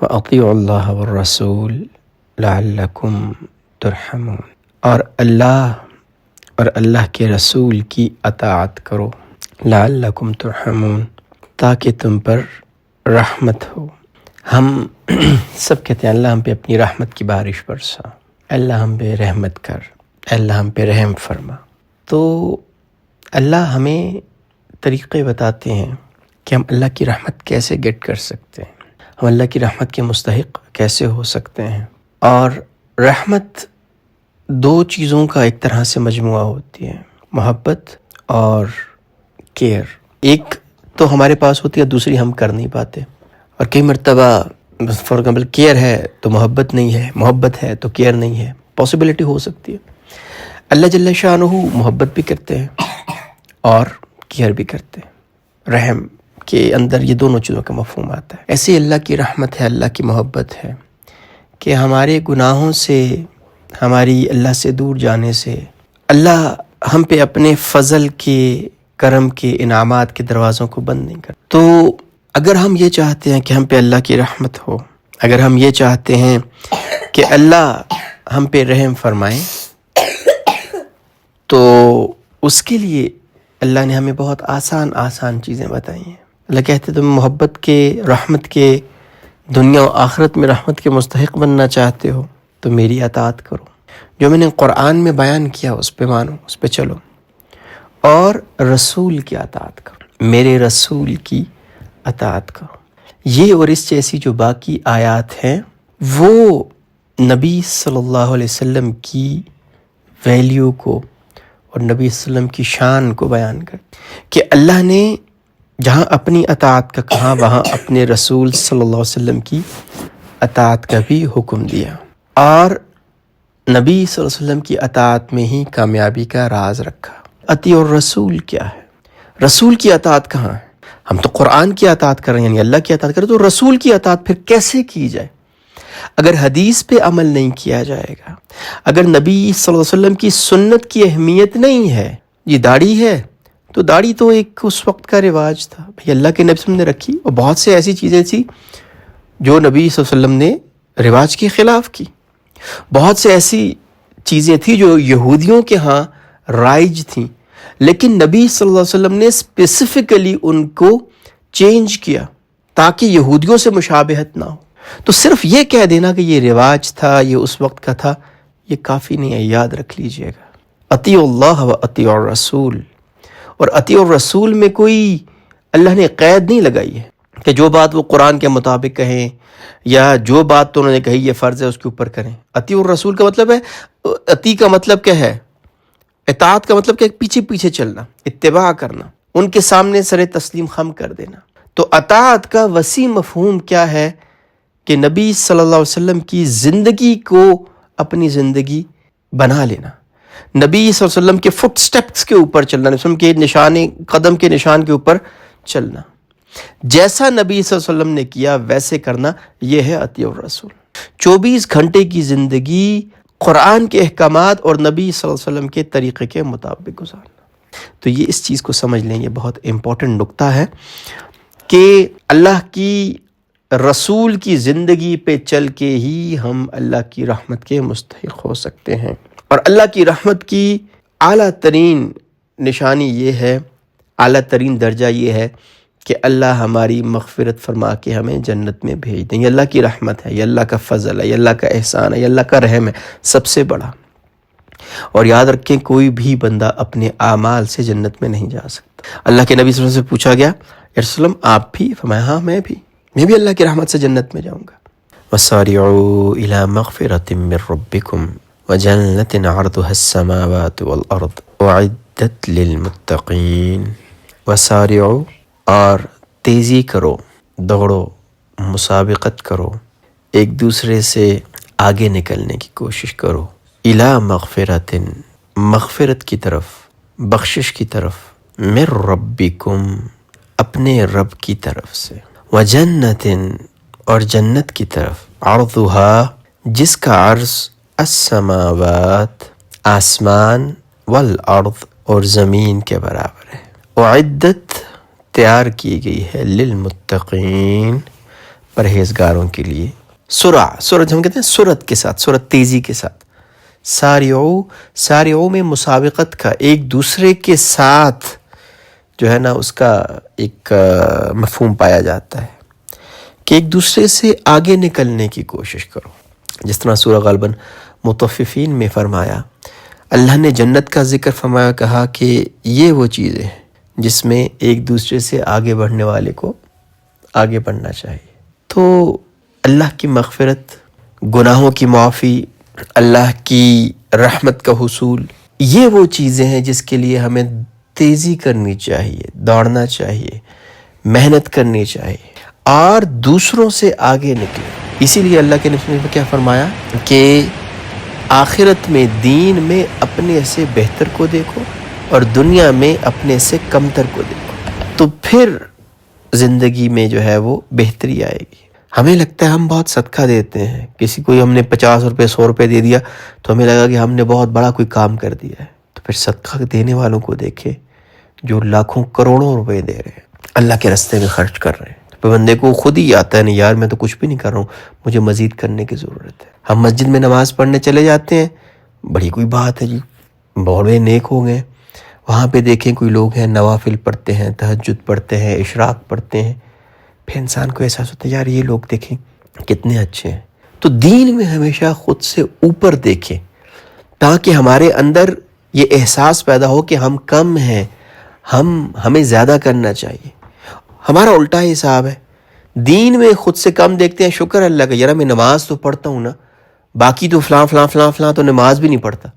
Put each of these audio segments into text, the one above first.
وَأَطِيعُوا اللَّهَ وَالرَّسُولَ لَعَلَّكُمْ تُرْحَمُونَ، اور اللہ کے رسول کی اطاعت کرو، لعلکم ترحمون، تاکہ تم پر رحمت ہو۔ ہم سب کہتے ہیں اللہ ہم پہ اپنی رحمت کی بارش برسا، اللہ ہم پہ رحمت کر، اللہ ہم پہ رحم فرما۔ تو اللہ ہمیں طریقے بتاتے ہیں کہ ہم اللہ کی رحمت کیسے گیٹ کر سکتے ہیں، ہم اللہ کی رحمت کے مستحق کیسے ہو سکتے ہیں۔ اور رحمت دو چیزوں کا ایک طرح سے مجموعہ ہوتی ہے، محبت اور کیئر۔ ایک تو ہمارے پاس ہوتی ہے، دوسری ہم کر نہیں پاتے۔ اور کئی مرتبہ فار ایگزامپل کیئر ہے تو محبت نہیں ہے، محبت ہے تو کیئر نہیں ہے، پاسبلٹی ہو سکتی ہے۔ اللہ جل شانہ محبت بھی کرتے ہیں اور کیئر بھی کرتے ہیں، رحم کے اندر یہ دونوں چیزوں کا مفہوم آتا ہے۔ ایسے اللہ کی رحمت ہے، اللہ کی محبت ہے کہ ہمارے گناہوں سے، ہماری اللہ سے دور جانے سے اللہ ہم پہ اپنے فضل کے، کرم کے، انعامات کے دروازوں کو بند نہیں کرتا۔ تو اگر ہم یہ چاہتے ہیں کہ ہم پہ اللہ کی رحمت ہو، اگر ہم یہ چاہتے ہیں کہ اللہ ہم پہ رحم فرمائیں، تو اس کے لیے اللہ نے ہمیں بہت آسان چیزیں بتائی ہیں۔ اللہ کہتے تم محبت کے، رحمت کے، دنیا و آخرت میں رحمت کے مستحق بننا چاہتے ہو تو میری اطاعت کرو، جو میں نے قرآن میں بیان کیا اس پہ مانو، اس پہ چلو، اور رسول کی اطاعت کرو، میرے رسول کی اطاعت کرو۔ یہ اور اس جیسی جو باقی آیات ہیں وہ نبی صلی اللہ علیہ وسلم کی ویلیو کو اور نبی صلی اللہ علیہ وسلم کی شان کو بیان کر کہ اللہ نے جہاں اپنی اطاعت کا کہا، وہاں اپنے رسول صلی اللہ علیہ وسلم کی اطاعت کا بھی حکم دیا، اور نبی صلی اللہ علیہ وسلم کی اطاعت میں ہی کامیابی کا راز رکھا۔ اطیع الرسول کیا ہے؟ رسول کی اطاعت کہاں ہے؟ ہم تو قرآن کی اطاعت کر رہے ہیں، یعنی اللہ کی اطاعت کر رہے ہیں، تو رسول کی اطاعت پھر کیسے کی جائے؟ اگر حدیث پہ عمل نہیں کیا جائے گا، اگر نبی صلی اللہ علیہ وسلم کی سنت کی اہمیت نہیں ہے، یہ داڑھی ہے تو داڑھی تو ایک اس وقت کا رواج تھا، بھئی اللہ کے نبی صلی اللہ علیہ وسلم نے رکھی، اور بہت سے ایسی چیزیں تھیں جو نبی صلی اللہ علیہ وسلم نے رواج کے خلاف کی، بہت سے ایسی چیزیں تھیں جو یہودیوں کے ہاں رائج تھیں، لیکن نبی صلی اللہ علیہ وسلم نے اسپیسیفکلی ان کو چینج کیا تاکہ یہودیوں سے مشابہت نہ ہو۔ تو صرف یہ کہہ دینا کہ یہ رواج تھا، یہ اس وقت کا تھا، یہ کافی نہیں ہے، یاد رکھ لیجئے گا۔ اطیع اللہ و اطیع الرسول، اور اطیع الرسول میں کوئی اللہ نے قید نہیں لگائی ہے کہ جو بات وہ قرآن کے مطابق کہیں یا جو بات تو انہوں نے کہی یہ فرض ہے اس کے اوپر کریں۔ اطیع الرسول کا مطلب ہے، اطیع کا مطلب کیا ہے؟ اطاعت کا مطلب کیا ہے؟ پیچھے پیچھے چلنا، اتباع کرنا، ان کے سامنے سر تسلیم خم کر دینا۔ تو اطاعت کا وسیع مفہوم کیا ہے کہ نبی صلی اللہ علیہ وسلم کی زندگی کو اپنی زندگی بنا لینا، نبی صلی اللہ علیہ وسلم کے فٹ سٹیپس کے اوپر چلنا، نبی صلی اللہ علیہ وسلم کے قدم کے نشان کے اوپر چلنا، جیسا نبی صلی اللہ علیہ وسلم نے کیا ویسے کرنا، یہ ہے اطیع الرسول۔ 24 گھنٹے کی زندگی قرآن کے احکامات اور نبی صلی اللہ علیہ وسلم کے طریقے کے مطابق گزارنا۔ تو یہ اس چیز کو سمجھ لیں، یہ بہت امپورٹنٹ نکتہ ہے کہ اللہ کی رسول کی زندگی پہ چل کے ہی ہم اللہ کی رحمت کے مستحق ہو سکتے ہیں۔ اور اللہ کی رحمت کی اعلیٰ ترین نشانی یہ ہے، اعلیٰ ترین درجہ یہ ہے کہ اللہ ہماری مغفرت فرما کے ہمیں جنت میں بھیج دیں۔ یہ اللہ کی رحمت ہے، یہ اللہ کا فضل ہے، یہ اللہ کا احسان ہے، یہ اللہ کا رحم ہے، سب سے بڑا۔ اور یاد رکھیں کوئی بھی بندہ اپنے اعمال سے جنت میں نہیں جا سکتا۔ اللہ کے نبی صلی اللہ علیہ وسلم سے پوچھا گیا، یا رسول اللہ آپ بھی؟ فرمایا ہاں میں بھی اللہ کی رحمت سے جنت میں جاؤں گا۔ وَسَارِعُوا إِلَى مَغْفِرَةٍ مِّن رَّبِّكُمْ وَجَنَّةٍ عَرْضُهَا السَّمَاوَاتُ وَالْأَرْضُ أُعِدَّتْ لِلْمُتَّقِينَ۔ وَسَارِعُوا، اور تیزی کرو، دوڑو، مسابقت کرو، ایک دوسرے سے آگے نکلنے کی کوشش کرو، إِلَى مَغْفِرَةٍ، مغفرت کی طرف، بخشش کی طرف، مِّن رَّبِّكُمْ، اپنے رب کی طرف سے، وَجَنَّةٍ، اور جنت کی طرف، عرضها، جس کا عرض، السماوات، آسمان، والارض، اور زمین کے برابر ہے، اعدت، تیار کی گئی ہے، للمتقین، پرہیزگاروں کے لیے سرعت ہم کہتے ہیں سرعت کے ساتھ، سرعت تیزی کے ساتھ. سارعو میں مسابقت کا، ایک دوسرے کے ساتھ جو ہے نا اس کا ایک مفہوم پایا جاتا ہے کہ ایک دوسرے سے آگے نکلنے کی کوشش کرو. جس طرح سورہ غالباً مطففین میں فرمایا، اللہ نے جنت کا ذکر فرمایا، کہا کہ یہ وہ چیزیں ہیں جس میں ایک دوسرے سے آگے بڑھنے والے کو آگے بڑھنا چاہیے. تو اللہ کی مغفرت، گناہوں کی معافی، اللہ کی رحمت کا حصول، یہ وہ چیزیں ہیں جس کے لیے ہمیں تیزی کرنی چاہیے، دوڑنا چاہیے، محنت کرنی چاہیے اور دوسروں سے آگے نکلے. اسی لیے اللہ کے نبی نے کیا فرمایا کہ آخرت میں، دین میں اپنے سے بہتر کو دیکھو اور دنیا میں اپنے سے کمتر کو دیکھو، تو پھر زندگی میں جو ہے وہ بہتری آئے گی. ہمیں لگتا ہے ہم بہت صدقہ دیتے ہیں، کسی کو ہم نے 50 روپے 100 روپے دے دیا تو ہمیں لگا کہ ہم نے بہت بڑا کوئی کام کر دیا ہے. تو پھر صدقہ دینے والوں کو دیکھے جو لاکھوں کروڑوں روپے دے رہے ہیں، اللہ کے راستے میں خرچ کر رہے ہیں. تو بندے کو خود ہی آتا ہے، نہیں یار میں تو کچھ بھی نہیں کر رہا ہوں، مجھے مزید کرنے کی ضرورت ہے. ہم مسجد میں نماز پڑھنے چلے جاتے ہیں، بڑی کوئی بات ہے جی، بہت بڑے نیک ہو گئے. وہاں پہ دیکھیں کوئی لوگ ہیں نوافل پڑھتے ہیں، تہجد پڑھتے ہیں، اشراق پڑھتے ہیں، پھر انسان کو احساس ہوتا ہے یار یہ لوگ دیکھیں کتنے اچھے ہیں. تو دین میں ہمیشہ خود سے اوپر دیکھیں تاکہ ہمارے اندر یہ احساس پیدا ہو کہ ہم کم ہیں، ہمیں زیادہ کرنا چاہیے. ہمارا الٹا حساب ہے، دین میں خود سے کم دیکھتے ہیں. شکر اللہ کا، یار میں نماز تو پڑھتا ہوں نا، باقی تو فلاں فلاں فلاں فلاں تو نماز بھی نہیں پڑھتا.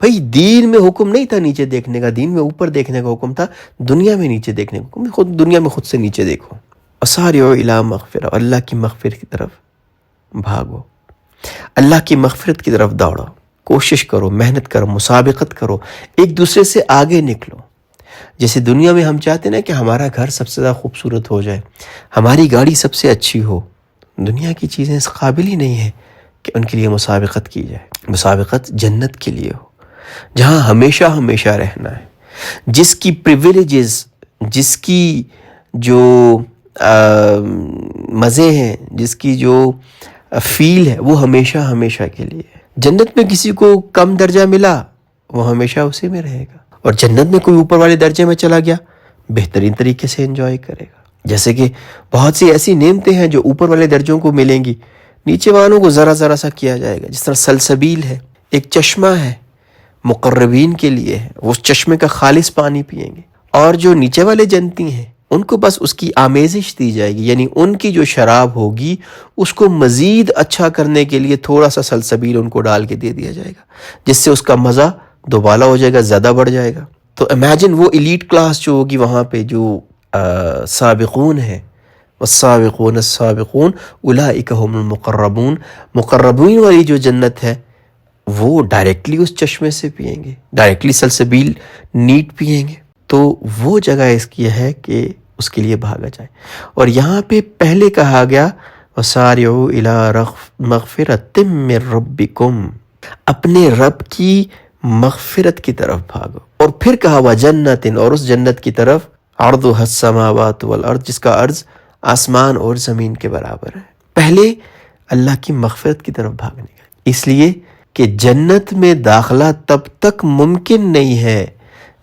بھائی دین میں حکم نہیں تھا نیچے دیکھنے کا، دین میں اوپر دیکھنے کا حکم تھا، دنیا میں نیچے دیکھنے کا حکم. خود دنیا میں خود سے نیچے دیکھو. وسارعوا الی مغفرہ، اللہ کی مغفرت کی طرف بھاگو، اللہ کی مغفرت کی طرف دوڑو، کوشش کرو، محنت کرو، مسابقت کرو، ایک دوسرے سے آگے نکلو. جیسے دنیا میں ہم چاہتے ہیں کہ ہمارا گھر سب سے زیادہ خوبصورت ہو جائے، ہماری گاڑی سب سے اچھی ہو. دنیا کی چیزیں اس قابل ہی نہیں ہیں کہ ان کے لیے مسابقت کی جائے. مسابقت جنت کے لیے ہو جہاں ہمیشہ ہمیشہ رہنا ہے، جس کی پریویلیجز، جس کی جو مزے ہیں، جس کی جو فیل ہے وہ ہمیشہ ہمیشہ کے لیے ہے. جنت میں کسی کو کم درجہ ملا وہ ہمیشہ اسی میں رہے گا، اور جنت میں کوئی اوپر والے درجے میں چلا گیا بہترین طریقے سے انجوائے کرے گا. جیسے کہ بہت سی ایسی نعمتیں ہیں جو اوپر والے درجوں کو ملیں گی، نیچے والوں کو ذرا ذرا سا کیا جائے گا. جس طرح سلسبیل ہے، ایک چشمہ ہے مقربین کے لیے ہے، وہ اس چشمے کا خالص پانی پیئیں گے. اور جو نیچے والے جنتی ہیں ان کو بس اس کی آمیزش دی جائے گی، یعنی ان کی جو شراب ہوگی اس کو مزید اچھا کرنے کے لیے تھوڑا سا سلسبیل ان کو ڈال کے دے دیا جائے گا، جس سے اس کا مزہ دوبالا ہو جائے گا، زیادہ بڑھ جائے گا. تو امیجن وہ ایلیٹ کلاس جو ہوگی وہاں پہ، جو سابقون ہے، والسابقون السابقون اولئک هم المقربون، مقربین والی جو جنت ہے وہ ڈائریکٹلی اس چشمے سے پیئیں گے، ڈائریکٹلی سلسبیل نیٹ پیئیں گے. تو وہ جگہ اس کی ہے کہ اس کے لیے بھاگا جائے. اور یہاں پہ پہلے کہا گیا وسارعوا الی مغفرۃ من ربکم، اپنے رب کی مغفرت کی طرف بھاگو. اور پھر کہا وجنت، اور اس جنت کی طرف عرضها السماوات والارض، جس کا عرض آسمان اور زمین کے برابر ہے. پہلے اللہ کی مغفرت کی طرف بھاگنے کا، اس لیے کہ جنت میں داخلہ تب تک ممکن نہیں ہے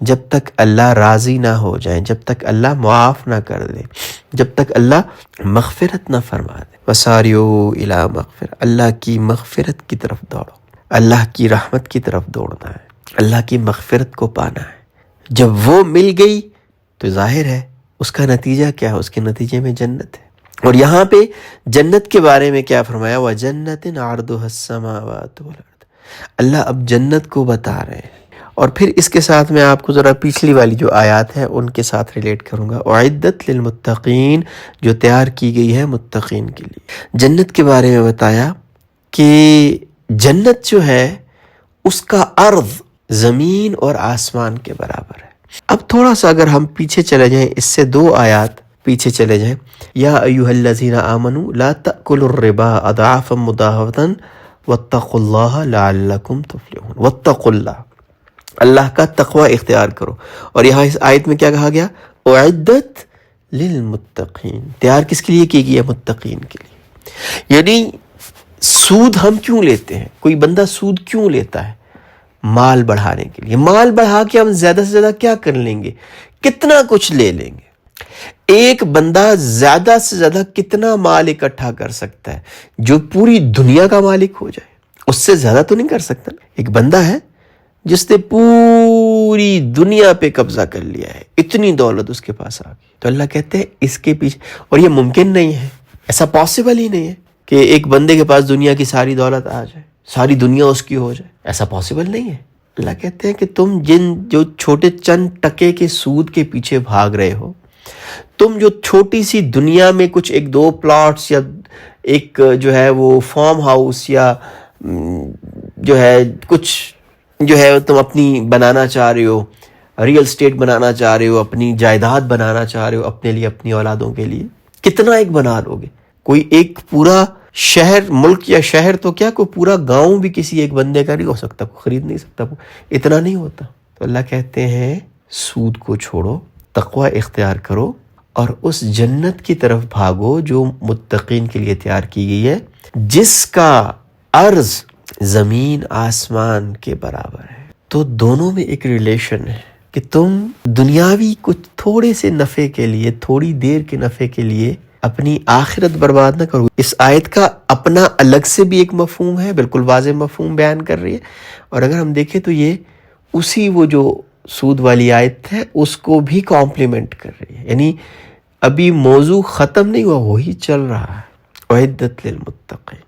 جب تک اللہ راضی نہ ہو جائے، جب تک اللہ معاف نہ کر دے، جب تک اللہ مغفرت نہ فرما دے. وسارعوا الی مغفرہ، اللہ کی مغفرت کی طرف دوڑو، اللہ کی رحمت کی طرف دوڑنا ہے، اللہ کی مغفرت کو پانا ہے. جب وہ مل گئی تو ظاہر ہے اس کا نتیجہ کیا ہے، اس کے نتیجے میں جنت ہے. اور یہاں پہ جنت کے بارے میں کیا فرمایا، وَجَنَّةٍ عَرْضُهَا السَّمَاوَاتُ وَالْأَرْضُ، اللہ اب جنت کو بتا رہے ہیں. اور پھر اس کے ساتھ میں آپ کو ذرا پچھلی والی جو آیات ہیں ان کے ساتھ ریلیٹ کروں گا. اعدت للمتقین، جو تیار کی گئی ہے متقین کے لیے. جنت کے بارے میں بتایا کہ جنت جو ہے اس کا عرض زمین اور آسمان کے برابر ہے. اب تھوڑا سا اگر ہم پیچھے چلے جائیں، اس سے 2 آیات پیچھے چلے جائیں، یا ایھا الذین آمنوا لا تأکلوا الربا اضعافا مضاعفۃ واتقوا اللہ لعلکم تفلحون. واتقوا اللہ، اللہ کا تقوی اختیار کرو. اور یہاں اس آیت میں کیا کہا گیا، اعدت للمتقین، تیار کس کے لیے کی گئی ہے، متقین کے لیے. یعنی سود ہم کیوں لیتے ہیں؟ کوئی بندہ سود کیوں لیتا ہے؟ مال بڑھانے کے لیے. مال بڑھا کے ہم زیادہ سے زیادہ کیا کر لیں گے؟ کتنا کچھ لے لیں گے. ایک بندہ زیادہ سے زیادہ کتنا مال اکٹھا کر سکتا ہے جو پوری دنیا کا مالک ہو جائے؟ اس سے زیادہ تو نہیں کر سکتا. ایک بندہ ہے جس نے پوری دنیا پہ قبضہ کر لیا ہے، اتنی دولت اس کے پاس آ گئی، تو اللہ کہتے ہیں اس کے پیچھے، اور یہ ممکن نہیں ہے، ایسا پاسبل ہی نہیں ہے کہ ایک بندے کے پاس دنیا کی ساری دولت آ جائے، ساری دنیا اس کی ہو جائے. ایسا پاسبل نہیں ہے. اللہ کہتے ہیں کہ تم جو چھوٹے چند ٹکے کے سود کے پیچھے بھاگ رہے ہو، تم جو چھوٹی سی دنیا میں کچھ ایک دو پلاٹس یا ایک جو ہے وہ فارم ہاؤس یا جو ہے کچھ جو ہے تم اپنی بنانا چاہ رہے ہو، ریئل اسٹیٹ بنانا چاہ رہے ہو، اپنی جائیداد بنانا چاہ رہے ہو اپنے لیے، اپنی اولادوں کے لیے، کتنا ایک بنا لو گے؟ کوئی ایک پورا شہر، ملک یا شہر تو کیا، کوئی پورا گاؤں بھی کسی ایک بندے کا نہیں ہو سکتا، کوئی خرید نہیں سکتا، اتنا نہیں ہوتا. تو اللہ کہتے ہیں سود کو چھوڑو، تقوی اختیار کرو اور اس جنت کی طرف بھاگو جو متقین کے لیے تیار کی گئی ہے، جس کا عرض زمین آسمان کے برابر ہے. تو دونوں میں ایک ریلیشن ہے کہ تم دنیاوی کچھ تھوڑے سے نفع کے لیے، تھوڑی دیر کے نفع کے لیے اپنی آخرت برباد نہ کرو. اس آیت کا اپنا الگ سے بھی ایک مفہوم ہے، بالکل واضح مفہوم بیان کر رہی ہے، اور اگر ہم دیکھیں تو یہ اسی وہ جو سود والی آیت ہے اس کو بھی کمپلیمنٹ کر رہی ہے. یعنی ابھی موضوع ختم نہیں ہوا، وہی چل رہا ہے. اعدت للمتقین.